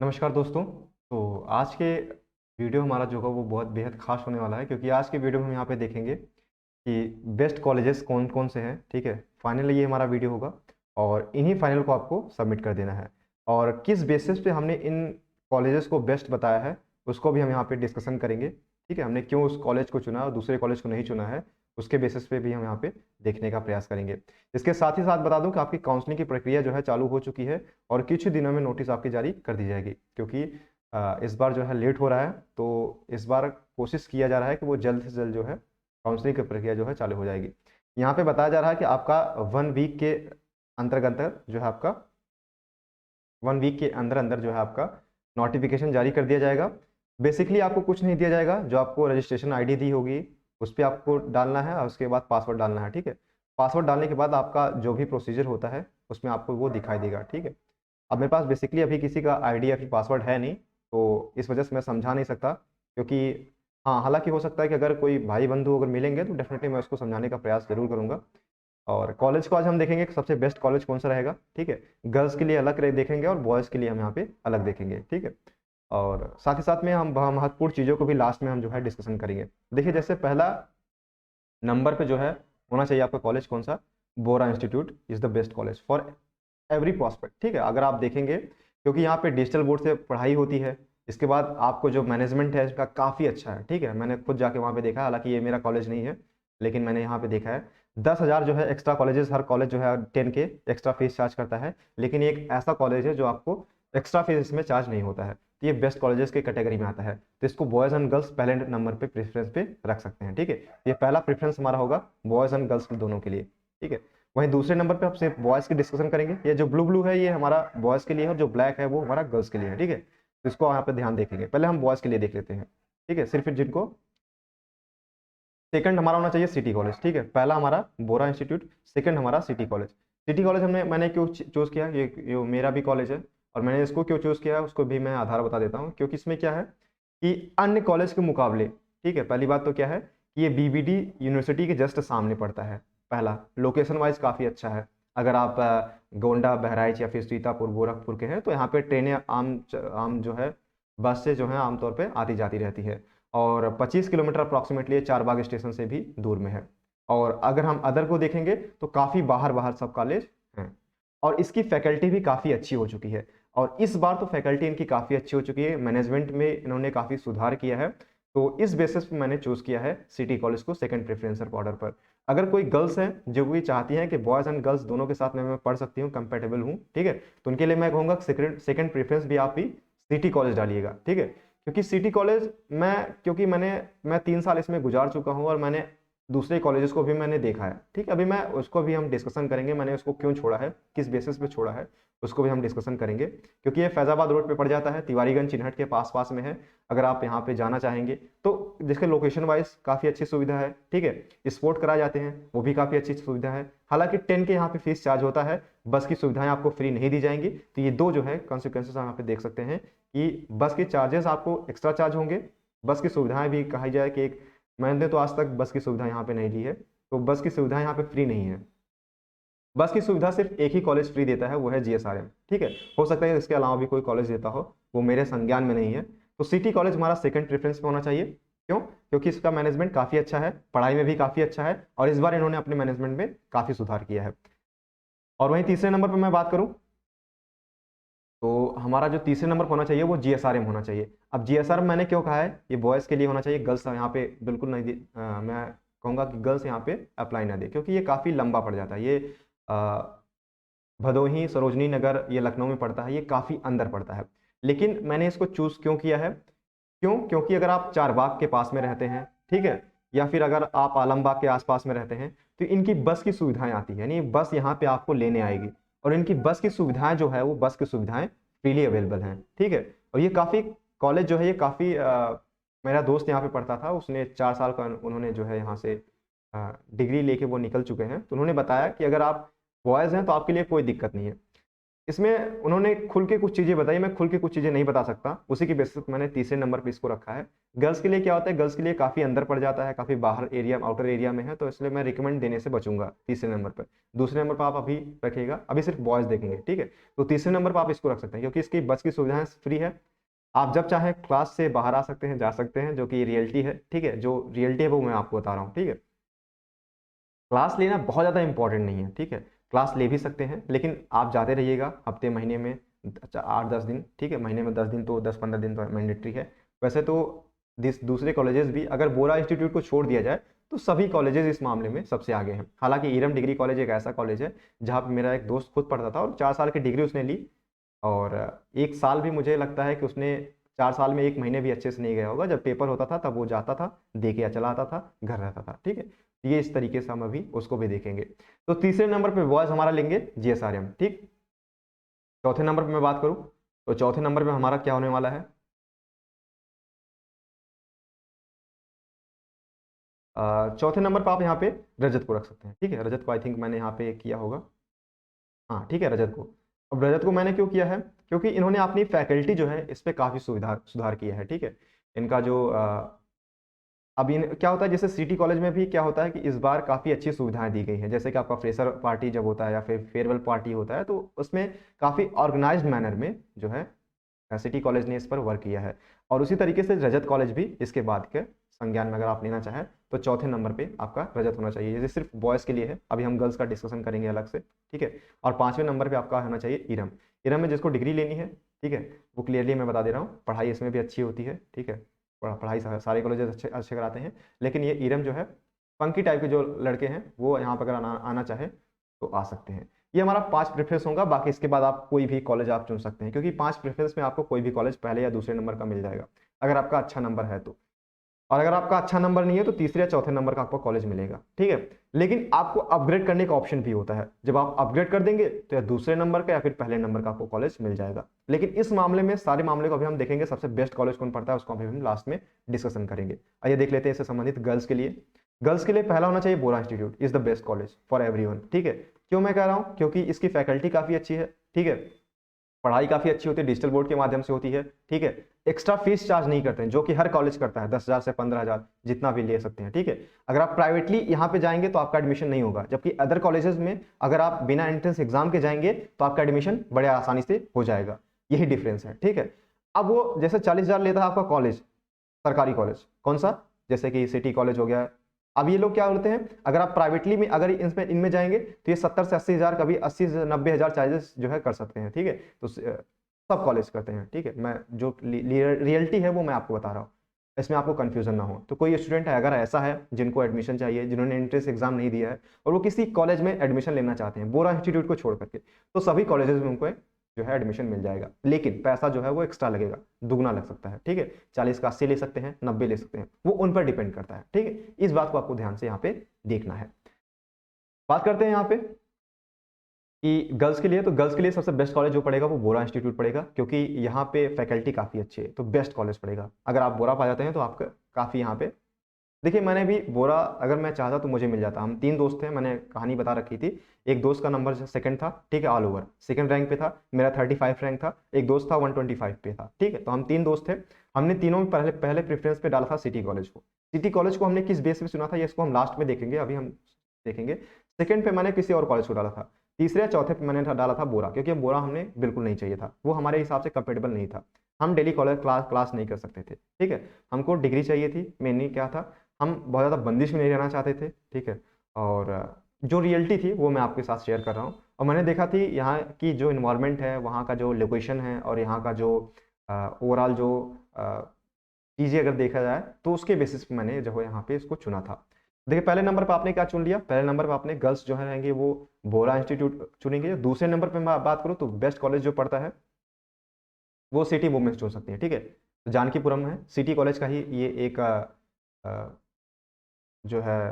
नमस्कार दोस्तों। तो आज के वीडियो हमारा जो होगा वो बहुत बेहद खास होने वाला है, क्योंकि आज के वीडियो में हम यहाँ पे देखेंगे कि बेस्ट कॉलेजेस कौन कौन से हैं। ठीक है, फाइनल ये हमारा वीडियो होगा और इन्हीं फाइनल को आपको सबमिट कर देना है। और किस बेसिस पे हमने इन कॉलेजेस को बेस्ट बताया है उसको भी हम यहाँ पे डिस्कशन करेंगे। ठीक है, हमने क्यों उस कॉलेज को चुना और दूसरे कॉलेज को नहीं चुना है, उसके बेसिस पे भी हम यहाँ पे देखने का प्रयास करेंगे। इसके साथ ही साथ बता दूं कि आपकी काउंसलिंग की प्रक्रिया जो है चालू हो चुकी है और कुछ ही दिनों में नोटिस आपकी जारी कर दी जाएगी, क्योंकि इस बार जो है लेट हो रहा है। तो इस बार कोशिश किया जा रहा है कि वो जल्द से जल्द जो है काउंसलिंग की प्रक्रिया जो है चालू हो जाएगी। यहाँ पे बताया जा रहा है कि आपका 1 वीक के अंतर्गत जो है आपका 1 वीक के अंदर अंदर जो है आपका नोटिफिकेशन जारी कर दिया जाएगा। बेसिकली आपको कुछ नहीं दिया जाएगा, जो आपको रजिस्ट्रेशन आईडी दी होगी उस पर आपको डालना है और उसके बाद पासवर्ड डालना है। ठीक है, पासवर्ड डालने के बाद आपका जो भी प्रोसीजर होता है उसमें आपको वो दिखाई देगा। ठीक है, अब मेरे पास बेसिकली अभी किसी का आईडी या फिर पासवर्ड है नहीं, तो इस वजह से मैं समझा नहीं सकता। क्योंकि हाँ, हालांकि हो सकता है कि अगर कोई भाई बंधु अगर मिलेंगे तो डेफिनेटली मैं उसको समझाने का प्रयास जरूर करूंगा। और कॉलेज को आज हम देखेंगे कि सबसे बेस्ट कॉलेज कौन सा रहेगा। ठीक है, गर्ल्स के लिए अलग देखेंगे और बॉयज़ के लिए हम यहाँ पे अलग देखेंगे। ठीक है, और साथ ही साथ में हम महत्वपूर्ण चीज़ों को भी लास्ट में हम जो है डिस्कशन करेंगे। देखिए, जैसे पहला नंबर पे जो है होना चाहिए आपका कॉलेज कौन सा, Bora institute is the best college for every prospect. ठीक है, अगर आप देखेंगे क्योंकि यहाँ पे डिजिटल बोर्ड से पढ़ाई होती है, इसके बाद आपको जो मैनेजमेंट है इसका काफ़ी अच्छा है। ठीक है, मैंने खुद जाके वहाँ पे देखा है, हालांकि ये मेरा कॉलेज नहीं है लेकिन मैंने यहाँ पे देखा है। 10,000 जो है एक्स्ट्रा कॉलेजेस, हर कॉलेज जो है 10 के एक्स्ट्रा फीस चार्ज करता है, लेकिन ये एक ऐसा कॉलेज है जो आपको एक्स्ट्रा फीस इसमें चार्ज नहीं होता है। तो ये बेस्ट कॉलेजेस के कैटेगरी में आता है, तो इसको बॉयज़ एंड गर्ल्स पहले नंबर पे प्रेफरेंस पे रख सकते हैं। ठीक है, ये पहला प्रेफरेंस हमारा होगा बॉयज़ एंड गर्ल्स दोनों के लिए। ठीक है, वहीं दूसरे नंबर पे हम सिर्फ बॉयज़ की डिस्कशन करेंगे। ये जो ब्लू ब्लू है ये हमारा बॉयज़ के लिए है और जो ब्लैक है वो हमारा गर्ल्स के लिए है। ठीक है, तो इसको यहाँ पे ध्यान देखेंगे। पहले हम बॉयज़ के लिए देख लेते हैं। ठीक है, सिर्फ जिनको सेकंड हमारा होना चाहिए सिटी कॉलेज। ठीक है, पहला हमारा बोरा इंस्टीट्यूट, सेकंड हमारा सिटी कॉलेज। सिटी कॉलेज मैंने क्यों चूज़ किया, ये मेरा भी कॉलेज है और मैंने इसको क्यों चूज़ किया है उसको भी मैं आधार बता देता हूँ। क्योंकि इसमें क्या है कि अन्य कॉलेज के मुकाबले, ठीक है, पहली बात तो क्या है कि ये बीबीडी यूनिवर्सिटी के जस्ट सामने पड़ता है। पहला, लोकेशन वाइज काफ़ी अच्छा है। अगर आप गोंडा, बहराइच या फिर सीतापुर, गोरखपुर के हैं तो यहाँ पे ट्रेनें आम जो है बस से जो है आमतौर पे आती जाती रहती है। और 25 किलोमीटर अप्रॉक्सीमेटली चारबाग स्टेशन से भी दूर में है। और अगर हम अदर को देखेंगे तो काफ़ी बाहर बाहर सब कॉलेज हैं और इसकी फैकल्टी भी काफ़ी अच्छी हो चुकी है। और इस बार तो फैकल्टी इनकी काफ़ी अच्छी हो चुकी है, मैनेजमेंट में इन्होंने काफ़ी सुधार किया है। तो इस बेसिस पे मैंने चूज़ किया है सिटी कॉलेज को सेकंड प्रेफरेंसर ऑर्डर पर। अगर कोई गर्ल्स है जो भी चाहती हैं कि बॉयज़ एंड गर्ल्स दोनों के साथ में मैं पढ़ सकती हूँ, कंपेटेबल हूँ, ठीक है, तो उनके लिए मैं कहूँगा सेकंड प्रेफरेंस भी आप भी सिटी कॉलेज डालिएगा। ठीक है, क्योंकि सिटी कॉलेज क्योंकि मैं 3 साल इसमें गुजार चुका हूँ और मैंने दूसरे कॉलेजेस को भी मैंने देखा है। ठीक है, अभी मैं उसको भी हम डिस्कशन करेंगे, मैंने उसको क्यों छोड़ा है, किस बेसिस पे छोड़ा है, उसको भी हम डिस्कसन करेंगे। क्योंकि ये फैजाबाद रोड पे पड़ जाता है, तिवारीगंज चिन्हट के पास पास में है। अगर आप यहाँ पे जाना चाहेंगे तो जिसके लोकेशन वाइज काफ़ी अच्छी सुविधा है। ठीक है, स्पोर्ट कराए जाते हैं वो भी काफ़ी अच्छी सुविधा है। हालांकि 10 के यहाँ पे फीस चार्ज होता है, बस की सुविधाएं आपको फ्री नहीं दी जाएंगी। तो ये दो जो है कॉन्सिक्वेंसेस आप यहाँ पे देख सकते हैं कि बस के चार्जेस आपको एक्स्ट्रा चार्ज होंगे, बस की सुविधाएं भी कही जाए कि एक, मैंने तो आज तक बस की सुविधा यहाँ पे नहीं ली है, तो बस की सुविधाएं यहाँ पे फ्री नहीं है। बस की सुविधा सिर्फ एक ही कॉलेज फ्री देता है, वो है जीएसआरएम। ठीक है, हो सकता है इसके अलावा भी कोई कॉलेज देता हो, वो मेरे संज्ञान में नहीं है। तो सिटी कॉलेज हमारा सेकंड प्रेफरेंस पे होना चाहिए। क्यों? क्योंकि इसका मैनेजमेंट काफ़ी अच्छा है, पढ़ाई में भी काफ़ी अच्छा है और इस बार इन्होंने अपने मैनेजमेंट में काफ़ी सुधार किया है। और वहीं तीसरे नंबर पर मैं बात करूँ तो हमारा जो तीसरे नंबर पर होना चाहिए वो जीएसआरएम होना चाहिए। अब जीएसआरएम मैंने क्यों कहा है ये बॉयज़ के लिए होना चाहिए, गर्ल्स यहाँ पे बिल्कुल नहीं मैं कहूँगा कि गर्ल्स यहाँ पे अप्लाई ना दे, क्योंकि ये काफ़ी लंबा पड़ जाता है। ये भदोही, सरोजनी नगर, ये लखनऊ में पड़ता है, ये काफ़ी अंदर पड़ता है। लेकिन मैंने इसको चूज़ क्यों किया है, क्यों? क्योंकि अगर आप चारबाग के पास में रहते हैं, ठीक है, या फिर अगर आप आलमबाग के आसपास में रहते हैं तो इनकी बस की सुविधाएं आती है, यानी बस यहाँ पे आपको लेने आएगी और इनकी बस की सुविधाएं जो है वो बस की सुविधाएं फ्रीली अवेलेबल हैं। ठीक है, और ये काफ़ी कॉलेज जो है ये काफ़ी मेरा दोस्त यहाँ पे पढ़ता था, उसने 4 साल का उन्होंने जो है यहाँ से डिग्री लेके वो निकल चुके हैं, तो उन्होंने बताया कि अगर आप बॉयज़ हैं तो आपके लिए कोई दिक्कत नहीं है। इसमें उन्होंने खुल के कुछ चीज़ें बताई, मैं खुल के कुछ चीज़ें नहीं बता सकता, उसी के बेसिस पे मैंने तीसरे नंबर पे इसको रखा है। गर्ल्स के लिए क्या होता है, गर्ल्स के लिए काफ़ी अंदर पड़ जाता है, काफ़ी बाहर एरिया, आउटर एरिया में है, तो इसलिए मैं रिकमेंड देने से बचूंगा तीसरे नंबर पर। दूसरे नंबर पर आप अभी रखिएगा, अभी सिर्फ बॉयज़ देखेंगे, ठीक है। तो तीसरे नंबर पर आप इसको रख सकते हैं, क्योंकि इसकी बस की सुविधाएं फ्री है। आप जब चाहें क्लास से बाहर आ सकते हैं, जा सकते हैं, जो कि रियलिटी है, ठीक है। जो रियलिटी है वो मैं आपको बता रहा हूँ, ठीक है। क्लास लेना बहुत ज़्यादा इंपॉर्टेंट नहीं है, ठीक है। क्लास ले भी सकते हैं, लेकिन आप जाते रहिएगा हफ्ते महीने में 8-10 दिन, ठीक है। महीने में 10 दिन, तो 10-15 दिन तो मैंडेटरी है। वैसे तो दूसरे कॉलेजेस भी, अगर बोरा इंस्टीट्यूट को छोड़ दिया जाए तो सभी कॉलेजेस इस मामले में सबसे आगे हैं। हालांकि इरम डिग्री कॉलेज एक ऐसा कॉलेज है जहाँ पे मेरा एक दोस्त खुद पढ़ता था और 4 साल की डिग्री उसने ली, और 1 साल भी मुझे लगता है कि उसने 4 साल में 1 महीने भी अच्छे से नहीं गया होगा। जब पेपर होता था तब वो जाता था, दे के चला आता था, घर रहता था, ठीक है। ये इस तरीके से हम अभी उसको भी देखेंगे। तो तीसरे नंबर पे बॉयज हमारा लेंगे जीएसआरएम, ठीक। चौथे नंबर पे मैं बात करूं तो चौथे नंबर पे हमारा क्या होने वाला है, चौथे नंबर पे आप यहाँ पे रजत को रख सकते हैं, ठीक है। रजत को आई थिंक मैंने यहाँ पे किया होगा, हाँ ठीक है, रजत को। अब रजत को मैंने क्यों किया है, क्योंकि इन्होंने अपनी फैकल्टी जो है इस पे काफ़ी सुधार सुधार किया है, ठीक है। इनका जो अब इन क्या होता है, जैसे सिटी कॉलेज में भी क्या होता है कि इस बार काफ़ी अच्छी सुविधाएं दी गई हैं। जैसे कि आपका फ्रेशर पार्टी जब होता है या फिर फेयरवेल पार्टी होता है, तो उसमें काफ़ी ऑर्गेनाइज्ड मैनर में जो है सिटी कॉलेज ने इस पर वर्क किया है। और उसी तरीके से रजत कॉलेज भी इसके बाद के संज्ञान में अगर आप लेना चाहें तो चौथे नंबर पे आपका रजत होना चाहिए। जैसे सिर्फ बॉयज़ के लिए है, अभी हम गर्ल्स का डिस्कशन करेंगे अलग से, ठीक है। और पांचवें नंबर पे आपका होना चाहिए इरम। इरम में जिसको डिग्री लेनी है, ठीक है, वो क्लियरली मैं बता दे रहा हूँ, पढ़ाई इसमें भी अच्छी होती है, ठीक है। पढ़ाई सारे कॉलेजेस अच्छे अच्छे कराते हैं, लेकिन ये इरम जो है, फंकी टाइप के जो लड़के हैं वो यहाँ पर अगर आना चाहे तो आ सकते हैं। ये हमारा 5 प्रेफरेंस होगा। बाकी इसके बाद आप कोई भी कॉलेज आप चुन सकते हैं, क्योंकि 5 प्रेफरेंस में आपको कोई भी कॉलेज पहले या दूसरे नंबर का मिल जाएगा, अगर आपका अच्छा नंबर है तो। और अगर आपका अच्छा नंबर नहीं है तो तीसरे या चौथे नंबर का आपको कॉलेज मिलेगा, ठीक है। लेकिन आपको अपग्रेड करने का ऑप्शन भी होता है, जब आप अपग्रेड कर देंगे तो या दूसरे नंबर का या फिर पहले नंबर का आपको कॉलेज मिल जाएगा। लेकिन इस मामले में सारे मामले को अभी हम देखेंगे, सबसे बेस्ट कॉलेज कौन पड़ता है उसको अभी हम लास्ट में डिस्कशन करेंगे। आइए देख लेते हैं इससे संबंधित गर्ल्स के लिए। गर्ल्स के लिए पहला होना चाहिए Bora institute is the best college for everyone, ठीक है। क्यों मैं कह रहा हूँ, क्योंकि इसकी फैकल्टी काफी अच्छी है, ठीक है। पढ़ाई काफी अच्छी होती है, डिजिटल बोर्ड के माध्यम से होती है, ठीक है। एक्स्ट्रा फीस चार्ज नहीं करते हैं, जो कि हर कॉलेज करता है, 10,000 से 15,000 जितना भी ले सकते हैं, ठीक है। अगर आप प्राइवेटली यहाँ पे जाएंगे तो आपका एडमिशन नहीं होगा, जबकि अदर कॉलेजेस में अगर आप बिना एंट्रेंस एग्जाम के जाएंगे तो आपका एडमिशन बड़े आसानी से हो जाएगा। यही डिफरेंस है, ठीक है। अब वो जैसे 40,000 लेता है आपका कॉलेज, सरकारी कॉलेज कौन सा, जैसे कि सिटी कॉलेज हो गया। अब ये लोग क्या बोलते हैं, अगर आप प्राइवेटली में अगर इनमें इनमें जाएंगे तो ये 70 से 80,000, कभी 80 से 90,000 चार्जेस जो है कर सकते हैं, ठीक है। तो सब कॉलेज करते हैं, ठीक है। मैं जो रियलिटी है वो मैं आपको बता रहा हूँ, इसमें आपको कंफ्यूजन ना हो। तो कोई स्टूडेंट है अगर ऐसा है जिनको एडमिशन चाहिए, जिन्होंने एंट्रेंस एग्जाम नहीं दिया है और वो किसी कॉलेज में एडमिशन लेना चाहते हैं बोरा इंस्टीट्यूट को छोड़ करके, तो सभी कॉलेजेस में उनको जो है एडमिशन मिल जाएगा। लेकिन पैसा जो है वो एक्स्ट्रा लगेगा, दुगना लग सकता है, ठीक है। 40 का 80 ले सकते हैं, 90 ले सकते हैं, वो उन पर डिपेंड करता है, ठीक है। इस बात को आपको ध्यान से यहाँ पे देखना है। बात करते हैं यहाँ पे कि गर्ल्स के लिए, तो गर्ल्स के लिए सबसे बेस्ट कॉलेज जो पड़ेगा वो बोरा इंस्टीट्यूट पड़ेगा, क्योंकि यहाँ पे फैकल्टी काफ़ी अच्छी है, तो बेस्ट कॉलेज पड़ेगा। अगर आप बोरा पा जाते हैं तो आपका काफ़ी यहाँ पे, देखिए मैंने भी बोरा अगर मैं चाहता तो मुझे मिल जाता। हम 3 दोस्त थे, मैंने कहानी बता रखी थी। एक दोस्त का नंबर सेकंड था, ठीक है, ऑल ओवर सेकंड रैंक पे था, मेरा 35 रैंक था, एक दोस्त था 125 पे था, ठीक है। तो हम 3 दोस्त थे, हमने तीनों में पहले पहले प्रेफरेंस पे डाला था सिटी कॉलेज को। सिटी कॉलेज को हमने किस बेस पे चुना था ये इसको हम लास्ट में देखेंगे, अभी हम देखेंगे। सेकंड पे मैंने किसी और कॉलेज को डाला था, तीसरे या चौथे पे मैंने डाला था बोरा, क्योंकि बोरा हमने बिल्कुल नहीं चाहिए था, वो हमारे हिसाब से कंपेटेबल नहीं था। हम डेली कॉलेज क्लास नहीं कर सकते थे, ठीक है। हमको डिग्री चाहिए थी, मेनली क्या था, हम बहुत ज़्यादा बंदिश में नहीं रहना चाहते थे, ठीक है। और जो रियलिटी थी वो मैं आपके साथ शेयर कर रहा हूँ। और मैंने देखा थी यहाँ की जो इन्वायरमेंट है, वहाँ का जो लोकेशन है और यहाँ का जो ओवरऑल जो चीज़ें अगर देखा जाए तो उसके बेसिस पे मैंने जो है यहाँ पे इसको चुना था। देखिए पहले नंबर पर आपने क्या चुन लिया, पहले नंबर पर आपने गर्ल्स जो है रहेंगे वो बोरा इंस्टीट्यूट चुनेंगे। दूसरे नंबर पर मैं बात करूँ तो बेस्ट कॉलेज जो पड़ता है वो सिटी वुमेन्स चुन सकती है, ठीक है। तो जानकीपुरम है, सिटी कॉलेज का ही ये एक जो है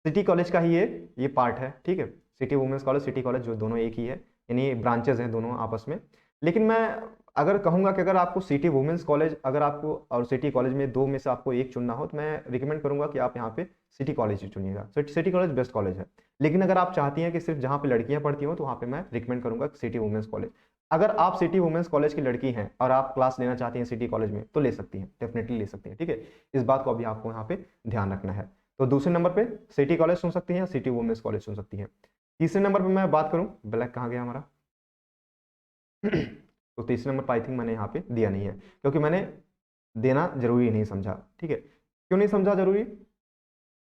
सिटी कॉलेज का ही ये पार्ट है, ठीक है। City women's college, city college जो दोनों एक ही है, यानी ब्रांचेज हैं दोनों आपस में। लेकिन मैं अगर कहूँगा कि अगर आपको सिटी वुमेंस कॉलेज अगर आपको और सिटी कॉलेज में दो में से आपको एक चुनना हो तो मैं रिकमेंड करूँगा कि आप यहाँ पे सिटी कॉलेज ही चुनिएगा। सिटी कॉलेज बेस्ट कॉलेज है। लेकिन अगर आप चाहती हैं कि सिर्फ जहाँ पे लड़कियाँ पढ़ती हो तो वहाँ पे मैं रिकमेंड करूँगा सिटी वुमेंस कॉलेज। अगर आप सिटी वुमेंस कॉलेज की लड़की हैं और आप क्लास लेना चाहती हैं सिटी कॉलेज में तो ले सकती हैं, डेफिनेटली ले सकती हैं, ठीक है। इस बात को अभी आपको यहाँ पे ध्यान रखना है। तो दूसरे नंबर पे सिटी कॉलेज सुन सकती हैं या सिटी वुमेंस कॉलेज सुन सकती हैं। तीसरे नंबर पे मैं बात करूँ, ब्लैक कहाँ गया हमारा तो तीसरे नंबर पर आई थिंक मैंने यहाँ पे दिया नहीं है क्योंकि मैंने देना जरूरी नहीं समझा, ठीक है। क्यों नहीं समझा जरूरी,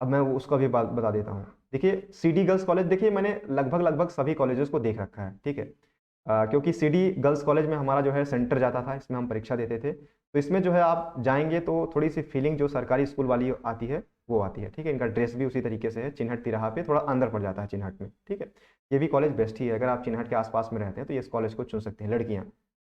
अब मैं उसका भी बात बता देता हूँ। देखिए सीडी गर्ल्स कॉलेज, देखिए मैंने लगभग सभी कॉलेजेस को देख रखा है, ठीक है। क्योंकि सीडी गर्ल्स कॉलेज में हमारा जो है सेंटर जाता था, इसमें हम परीक्षा देते थे। तो इसमें जो है आप जाएंगे तो थोड़ी सी फीलिंग जो सरकारी स्कूल वाली आती है वो आती है, ठीक है। इनका ड्रेस भी उसी तरीके से है, चिन्हट तिराहा पे थोड़ा अंदर पड़ जाता है चिन्हट में, ठीक है। ये भी कॉलेज बेस्ट ही है, अगर आप चिन्हट के आसपास में रहते हैं तो ये इस कॉलेज को चुन सकते हैं लड़कियाँ,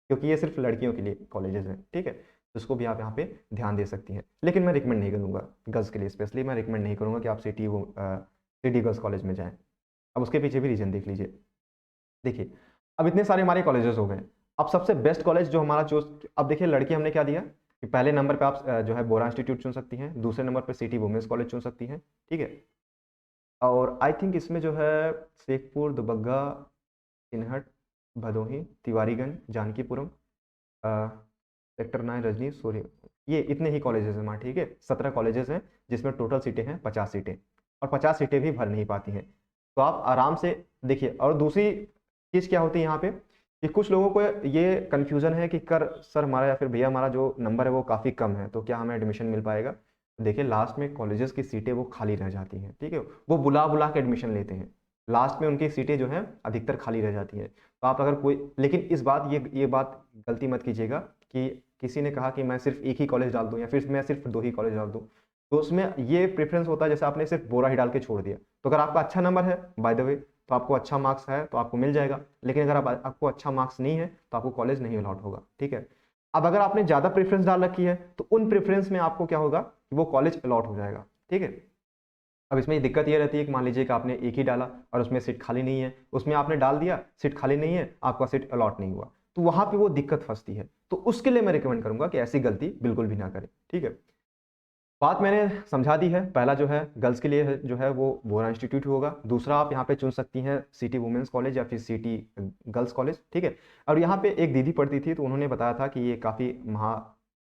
क्योंकि ये सिर्फ लड़कियों के लिए कॉलेजेस हैं, ठीक है। तो उसको भी आप यहाँ पे ध्यान दे सकती हैं। लेकिन मैं रिकमेंड नहीं करूँगा गर्ल्स के लिए, स्पेशली मैं रिकमेंड नहीं करूँगा कि आप सिटी गर्ल्स कॉलेज में जाएँ। अब उसके पीछे भी रीजन देख लीजिए। देखिए अब इतने सारे हमारे कॉलेजेस हो गए, अब सबसे बेस्ट कॉलेज जो हमारा चूज, अब देखिए लड़की हमने क्या दिया कि पहले नंबर पे आप जो है बोरा इंस्टीट्यूट चुन सकती हैं, दूसरे नंबर पे सिटी वुमेंस कॉलेज चुन सकती हैं, ठीक है। और आई थिंक इसमें जो है शेखपुर, दुबग्गा, चिन्हट, भदोही, तिवारीगंज, जानकीपुरम, सेक्टर 9, रजनी, सूर्य, ये इतने ही कॉलेजेस हैं हमारे, ठीक है। 17 कॉलेजेस हैं जिसमें टोटल सीटें हैं 50 सीटें, और 50 सीटें भी भर नहीं पाती हैं। तो आप आराम से देखिए। और दूसरी चीज़ क्या होती है यहाँ पे कि कुछ लोगों को ये कन्फ्यूज़न है कि कर सर हमारा या फिर भैया हमारा जो नंबर है वो काफ़ी कम है तो क्या हमें एडमिशन मिल पाएगा। देखिए लास्ट में कॉलेजेस की सीटें वो खाली रह जाती हैं, ठीक है। वो बुला बुला के एडमिशन लेते हैं, लास्ट में उनकी सीटें जो हैं अधिकतर खाली रह जाती हैं। तो आप अगर कोई, लेकिन इस बात ये बात गलती मत कीजिएगा कि किसी ने कहा कि मैं सिर्फ एक ही कॉलेज डाल दूँ या फिर मैं सिर्फ 2 ही कॉलेज डाल दूँ। तो उसमें ये प्रेफरेंस होता है जैसे आपने सिर्फ बोरा ही डाल के छोड़ दिया। तो अगर आपका अच्छा नंबर है बाय द वे तो आपको अच्छा मार्क्स है तो आपको मिल जाएगा, लेकिन अगर आपको अच्छा मार्क्स नहीं है तो आपको कॉलेज नहीं अलॉट होगा, ठीक है। अब अगर आपने ज़्यादा प्रेफरेंस डाल रखी है तो उन प्रेफरेंस में आपको क्या होगा कि वो कॉलेज अलॉट हो जाएगा, ठीक है। अब इसमें ये दिक्कत ये रहती है कि मान लीजिए कि आपने एक ही डाला और उसमें सीट खाली नहीं है, उसमें आपने डाल दिया सीट खाली नहीं है, आपका सीट अलॉट नहीं हुआ, तो वहां पे वो दिक्कत फंसती है। तो उसके लिए मैं रिकमेंड करूंगा कि ऐसी गलती बिल्कुल भी ना करें, ठीक है। बात मैंने समझा दी है। पहला जो है गर्ल्स के लिए जो है वो बोरा इंस्टीट्यूट होगा, दूसरा आप यहाँ पे चुन सकती हैं सिटी वुमेंस कॉलेज या फिर सिटी गर्ल्स कॉलेज, ठीक है। और यहाँ पे एक दीदी पढ़ती थी तो उन्होंने बताया था कि ये काफ़ी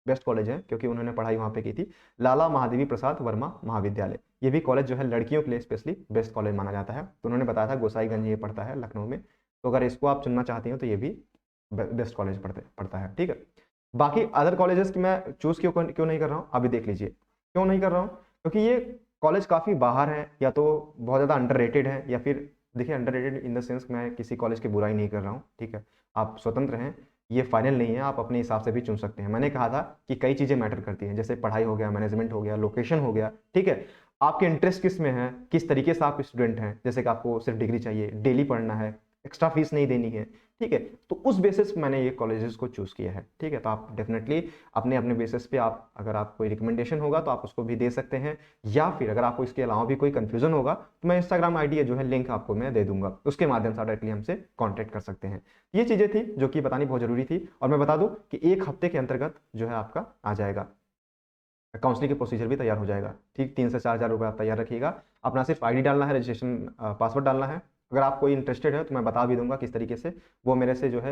बेस्ट कॉलेज है क्योंकि उन्होंने पढ़ाई वहाँ पे की थी, लाला महादेवी प्रसाद वर्मा महाविद्यालय। ये भी कॉलेज जो है लड़कियों के लिए स्पेशली बेस्ट कॉलेज माना जाता है। तो उन्होंने बताया था गोसाईगंज ये पढ़ता है लखनऊ में, तो अगर इसको आप चुनना चाहती हो तो ये भी बेस्ट कॉलेज पढ़ता है, ठीक है। बाकी अदर कॉलेजेस की मैं चूज़ क्यों नहीं कर रहा हूँ अभी देख लीजिए। क्यों नहीं कर रहा हूँ, क्योंकि ये कॉलेज काफ़ी बाहर है या तो बहुत ज़्यादा अंडररेटेड है, या फिर देखिए अंडररेटेड इन द सेंस मैं किसी कॉलेज की बुराई नहीं कर रहा हूँ, ठीक है। आप स्वतंत्र हैं, ये फाइनल नहीं है, आप अपने हिसाब से भी चुन सकते हैं। मैंने कहा था कि कई चीज़ें मैटर करती हैं, जैसे पढ़ाई हो गया, मैनेजमेंट हो गया, लोकेशन हो गया, ठीक है। आपके इंटरेस्ट किस में है, किस तरीके से आप स्टूडेंट हैं, जैसे कि आपको सिर्फ डिग्री चाहिए, डेली पढ़ना है, एक्स्ट्रा फीस नहीं देनी है, ठीक है। तो उस बेसिस पे मैंने ये कॉलेजेस को चूज़ किया है, ठीक है। तो आप डेफिनेटली अपने अपने बेसिस पे आप अगर आप कोई रिकमेंडेशन होगा तो आप उसको भी दे सकते हैं, या फिर अगर आपको इसके अलावा भी कोई कन्फ्यूजन होगा तो मैं इंस्टाग्राम आईडी जो है लिंक आपको मैं दे दूंगा, उसके माध्यम से आप डायरेक्टली हमसे कॉन्टैक्ट कर सकते हैं। ये चीज़ें थी जो कि बतानी बहुत जरूरी थी। और मैं बता दूं कि 1 हफ्ते के अंतर्गत जो है आपका आ जाएगा, काउंसलिंग की प्रोसीजर भी तैयार हो जाएगा, ठीक। 3 से 4 हज़ार रुपये आप तैयार रखिएगा, अपना सिर्फ आईडी डालना है, रजिस्ट्रेशन पासवर्ड डालना है। अगर आप कोई इंटरेस्टेड है तो मैं बता भी दूंगा किस तरीके से, वो मेरे से जो है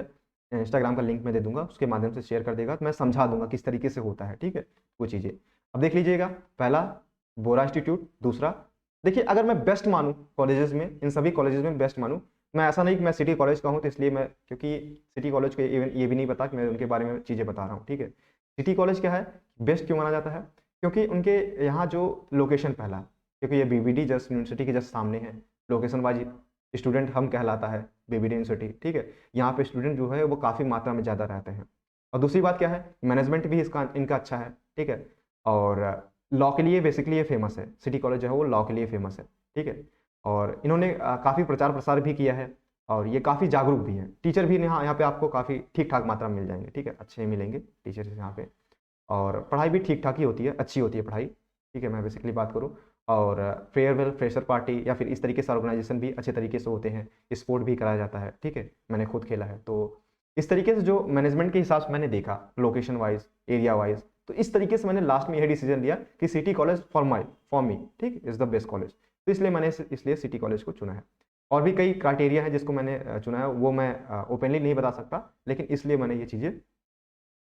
इंस्टाग्राम का लिंक मैं दे दूंगा, उसके माध्यम से शेयर कर देगा तो मैं समझा दूंगा किस तरीके से होता है, ठीक है। वो चीज़ें अब देख लीजिएगा। पहला बोरा इंस्टीट्यूट, दूसरा देखिए अगर मैं बेस्ट मानूँ कॉलेजेस में, इन सभी कॉलेजेस में बेस्ट मानूँ, मैं ऐसा नहीं कि मैं सिटी कॉलेज का हूँ तो इसलिए मैं, क्योंकि सिटी कॉलेज को इवन ये भी नहीं पता कि मैं उनके बारे में चीज़ें बता रहा हूँ, ठीक है। सिटी कॉलेज क्या है, बेस्ट क्यों माना जाता है, क्योंकि उनके यहाँ जो लोकेशन पहला, क्योंकि ये बीबीडी जस्ट यूनिवर्सिटी के जस्ट सामने है, लोकेशन वाइज स्टूडेंट हम कहलाता है बीबीडी यूनिवर्सिटी, ठीक है। यहाँ पे स्टूडेंट जो है वो काफ़ी मात्रा में ज़्यादा रहते हैं। और दूसरी बात क्या है, मैनेजमेंट भी इसका इनका अच्छा है, ठीक है। और लॉ के लिए बेसिकली ये फेमस है, सिटी कॉलेज जो है वो लॉ के लिए फेमस है, ठीक है। और इन्होंने काफ़ी प्रचार प्रसार भी किया है और ये काफ़ी जागरूक भी है। टीचर भी यहाँ पे आपको काफ़ी ठीक ठाक मात्रा में मिल जाएंगे, ठीक है, अच्छे मिलेंगे टीचर्स यहाँ पे। और पढ़ाई भी ठीक ठाक ही होती है, अच्छी होती है पढ़ाई, ठीक है। मैं बेसिकली बात करूँ, और फेयरवेल, फ्रेशर पार्टी या फिर इस तरीके से ऑर्गेनाइजेशन भी अच्छे तरीके से होते हैं, स्पोर्ट भी कराया जाता है, ठीक है। मैंने खुद खेला है तो इस तरीके से जो मैनेजमेंट के हिसाब से मैंने देखा, लोकेशन वाइज, एरिया वाइज, तो इस तरीके से मैंने लास्ट में यह डिसीजन लिया कि सिटी कॉलेज फॉर मी, ठीक, इज द बेस्ट कॉलेज। तो इसलिए मैंने इसलिए सिटी कॉलेज को चुना है। और भी कई क्राइटेरिया है जिसको मैंने चुना है, वो मैं ओपनली नहीं बता सकता, लेकिन इसलिए मैंने ये चीज़ें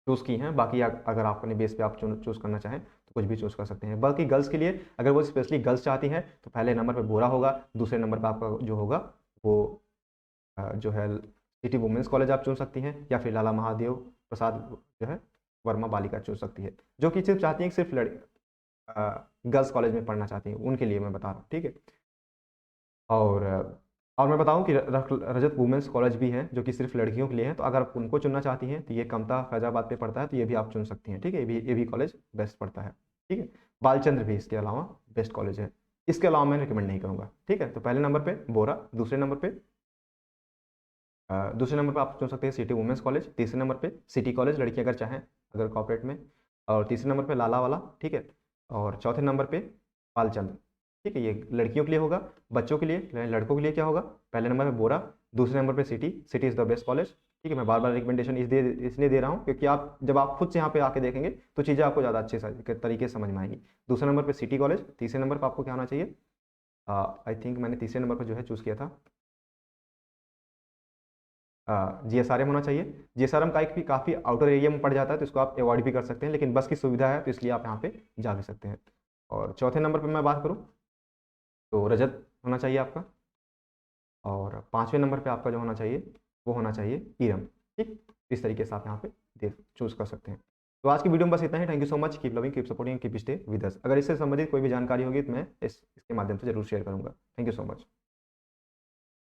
चूज़ की हैं। बाकी अगर आप अपने बेस पे आप चूज़ करना चाहें तो कुछ भी चूज़ कर सकते हैं। बल्कि गर्ल्स के लिए, अगर वो स्पेशली गर्ल्स चाहती हैं, तो पहले नंबर पे बोरा होगा, दूसरे नंबर पे आपका जो होगा वो जो है सिटी वुमेंस कॉलेज आप चुन सकती हैं, या फिर लाला महादेव प्रसाद जो है वर्मा बालिका चुन सकती है, जो कि सिर्फ चाहती हैं कि सिर्फ गर्ल्स कॉलेज में पढ़ना चाहती हैं, उनके लिए मैं बता रहा हूँ, ठीक है। और मैं बताऊं कि रजत वुमेंस कॉलेज भी है जो कि सिर्फ लड़कियों के लिए है, तो अगर आप उनको चुनना चाहती हैं तो ये कमता फैजाबाद पे पड़ता है, तो ये भी आप चुन सकती हैं, ठीक है। ये भी कॉलेज बेस्ट पड़ता है, ठीक है। बालचंद्र भी इसके अलावा बेस्ट कॉलेज है, इसके अलावा मैं रिकमेंड नहीं करूँगा, ठीक है। तो पहले नंबर पे बोरा, दूसरे नंबर पे आप चुन सकते हैं सिटी वुमेंस कॉलेज, तीसरे नंबर पे सिटी कॉलेज लड़की अगर चाहें, अगर कॉर्पोरेट में, और तीसरे नंबर पे लाला वाला, ठीक है। और चौथे नंबर पे बालचंद्र, ठीक है। ये लड़कियों के लिए होगा। बच्चों के लिए, लड़कों के लिए क्या होगा, पहले नंबर पे बोरा, दूसरे नंबर पे city is the best college, ठीक है। मैं बार बार रिकमेंडेशन इसलिए दे रहा हूँ क्योंकि आप जब आप खुद से यहाँ पे आके देखेंगे तो चीज़ें आपको ज़्यादा अच्छे तरीके से समझ में आएंगी। दूसरे नंबर पे सिटी कॉलेज, तीसरे नंबर पर आपको क्या होना चाहिए, आई थिंक मैंने तीसरे नंबर पर जो है चूज़ किया था GSRM होना चाहिए। GSRM काफ़ी आउटर एरिया में पड़ जाता है, तो इसको आप अवॉइड भी कर सकते हैं, लेकिन बस की सुविधा है तो इसलिए आप यहाँ पे जा भी सकते हैं। और चौथे नंबर पे मैं बात करूँ तो रजत होना चाहिए आपका, और पाँचवें नंबर पे आपका जो होना चाहिए वो होना चाहिए ईरम, ठीक। इस तरीके से आप यहाँ पे चूज़ कर सकते हैं। तो आज की वीडियो में बस इतना ही। Thank you so much, keep loving, keep supporting, keep stay with us. अगर इससे संबंधित कोई भी जानकारी होगी तो मैं इसके माध्यम से जरूर शेयर करूँगा। Thank you so much.